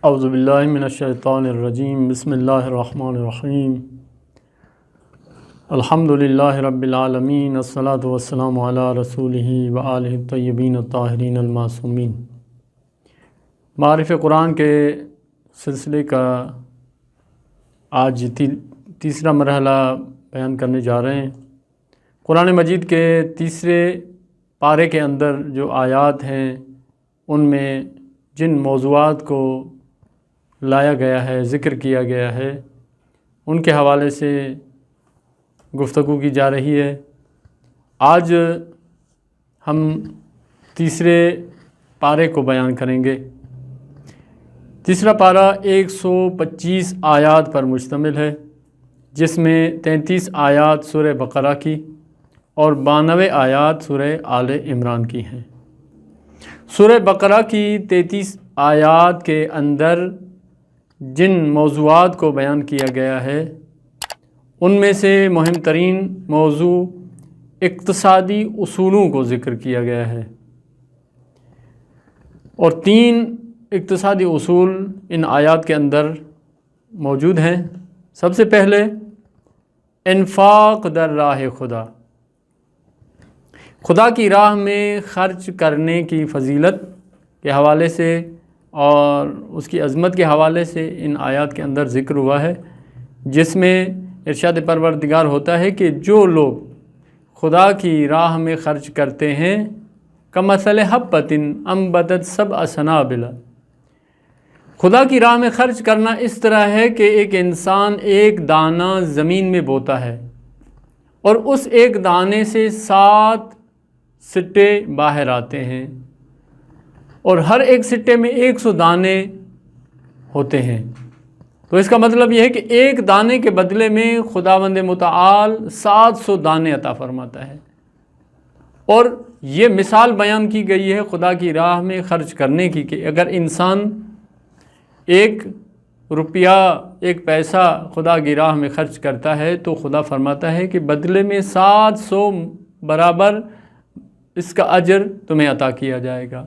اعوذ باللہ من الشیطان الرجیم بسم اللہ الرحمن الرحیم الحمد للہ رب العالمین الصلاۃ والسلام علی رسولہ وآلہ الطیبین الطاہرین المعصومین۔ معارف قرآن کے سلسلے کا آج تیسرا مرحلہ بیان کرنے جا رہے ہیں۔ قرآن مجید کے تیسرے پارے کے اندر جو آیات ہیں ان میں جن موضوعات کو لایا گیا ہے، ذکر کیا گیا ہے، ان کے حوالے سے گفتگو کی جا رہی ہے۔ آج ہم تیسرے پارے کو بیان کریں گے۔ تیسرا پارہ 125 آیات پر مشتمل ہے، جس میں 33 آیات سورہ بقرہ کی اور 92 آیات سورہ آل عمران کی ہیں۔ سورہ بقرہ کی 33 آیات کے اندر جن موضوعات کو بیان کیا گیا ہے ان میں سے مہم ترین موضوع اقتصادی اصولوں کو ذکر کیا گیا ہے، اور 3 اقتصادی اصول ان آیات کے اندر موجود ہیں۔ سب سے پہلے انفاق در راہ خدا، خدا کی راہ میں خرچ کرنے کی فضیلت کے حوالے سے اور اس کی عظمت کے حوالے سے ان آیات کے اندر ذکر ہوا ہے، جس میں ارشاد پروردگار ہوتا ہے کہ جو لوگ خدا کی راہ میں خرچ کرتے ہیں کمثل حبۃ انبتت سبع سنابل، خدا کی راہ میں خرچ کرنا اس طرح ہے کہ ایک انسان ایک دانہ زمین میں بوتا ہے اور اس ایک دانے سے 7 سٹے باہر آتے ہیں، اور ہر ایک سٹے میں 100 دانے ہوتے ہیں۔ تو اس کا مطلب یہ ہے کہ ایک دانے کے بدلے میں خداوند متعال 700 دانے عطا فرماتا ہے، اور یہ مثال بیان کی گئی ہے خدا کی راہ میں خرچ کرنے کی کہ اگر انسان 1 روپیہ 1 پیسہ خدا کی راہ میں خرچ کرتا ہے تو خدا فرماتا ہے کہ بدلے میں 700 برابر اس کا اجر تمہیں عطا کیا جائے گا۔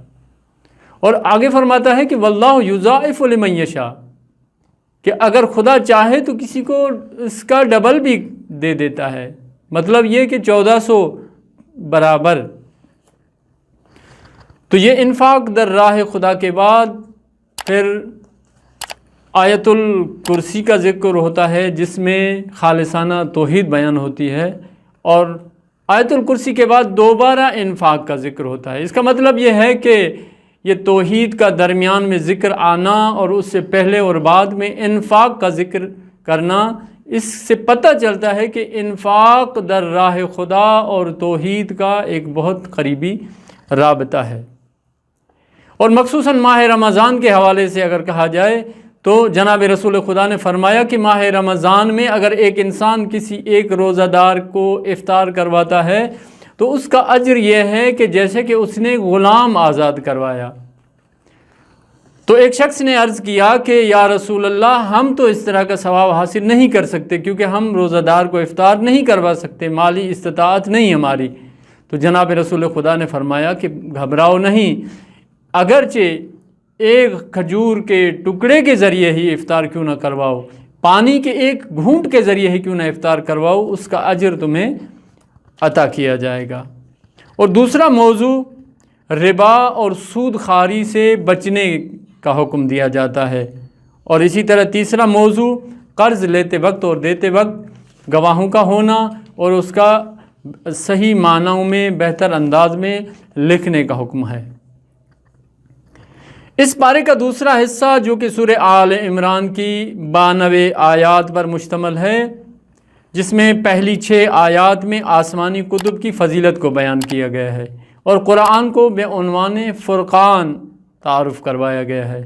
اور آگے فرماتا ہے کہ واللہ یضاعف لمن یشاء، کہ اگر خدا چاہے تو کسی کو اس کا ڈبل بھی دے دیتا ہے، مطلب یہ کہ 1400 برابر۔ تو یہ انفاق در راہ خدا کے بعد پھر آیت الکرسی کا ذکر ہوتا ہے، جس میں خالصانہ توحید بیان ہوتی ہے، اور آیت الکرسی کے بعد دوبارہ انفاق کا ذکر ہوتا ہے۔ اس کا مطلب یہ ہے کہ یہ توحید کا درمیان میں ذکر آنا اور اس سے پہلے اور بعد میں انفاق کا ذکر کرنا، اس سے پتہ چلتا ہے کہ انفاق در راہ خدا اور توحید کا ایک بہت قریبی رابطہ ہے۔ اور مخصوصاً ماہ رمضان کے حوالے سے اگر کہا جائے تو جناب رسول خدا نے فرمایا کہ ماہ رمضان میں اگر ایک انسان کسی ایک روزہ دار کو افطار کرواتا ہے تو اس کا اجر یہ ہے کہ جیسے کہ اس نے غلام آزاد کروایا۔ تو ایک شخص نے عرض کیا کہ یا رسول اللہ، ہم تو اس طرح کا ثواب حاصل نہیں کر سکتے کیونکہ ہم روزہ دار کو افطار نہیں کروا سکتے، مالی استطاعت نہیں ہماری۔ تو جناب رسول خدا نے فرمایا کہ گھبراؤ نہیں، اگرچہ ایک کھجور کے ٹکڑے کے ذریعے ہی افطار کیوں نہ کرواؤ، پانی کے ایک گھونٹ کے ذریعے ہی کیوں نہ افطار کرواؤ، اس کا اجر تمہیں عطا کیا جائے گا۔ اور دوسرا موضوع ربا اور سود خواری سے بچنے کا حکم دیا جاتا ہے، اور اسی طرح تیسرا موضوع قرض لیتے وقت اور دیتے وقت گواہوں کا ہونا اور اس کا صحیح معنوں میں بہتر انداز میں لکھنے کا حکم ہے۔ اس پارے کا دوسرا حصہ جو کہ سورہ آل عمران کی 92 آیات پر مشتمل ہے، جس میں پہلی 6 آیات میں آسمانی کتب کی فضیلت کو بیان کیا گیا ہے اور قرآن کو بے عنوان فرقان تعارف کروایا گیا ہے۔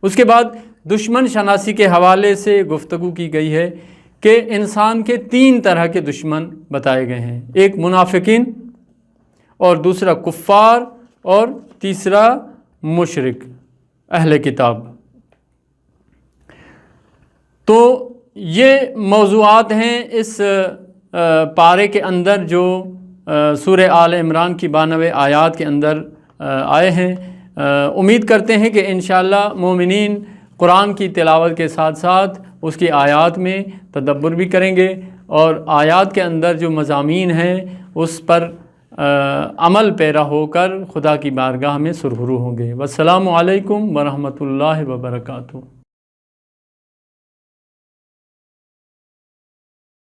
اس کے بعد دشمن شناسی کے حوالے سے گفتگو کی گئی ہے کہ انسان کے 3 طرح کے دشمن بتائے گئے ہیں، ایک منافقین، اور دوسرا کفار، اور تیسرا مشرک اہل کتاب۔ تو یہ موضوعات ہیں اس پارے کے اندر جو سورہ آل عمران کی 92 آیات کے اندر آئے ہیں۔ امید کرتے ہیں کہ انشاءاللہ مومنین قرآن کی تلاوت کے ساتھ ساتھ اس کی آیات میں تدبر بھی کریں گے، اور آیات کے اندر جو مضامین ہیں اس پر عمل پیرا ہو کر خدا کی بارگاہ میں سرخرو ہوں گے۔ والسلام علیکم ورحمۃ اللہ وبرکاتہ۔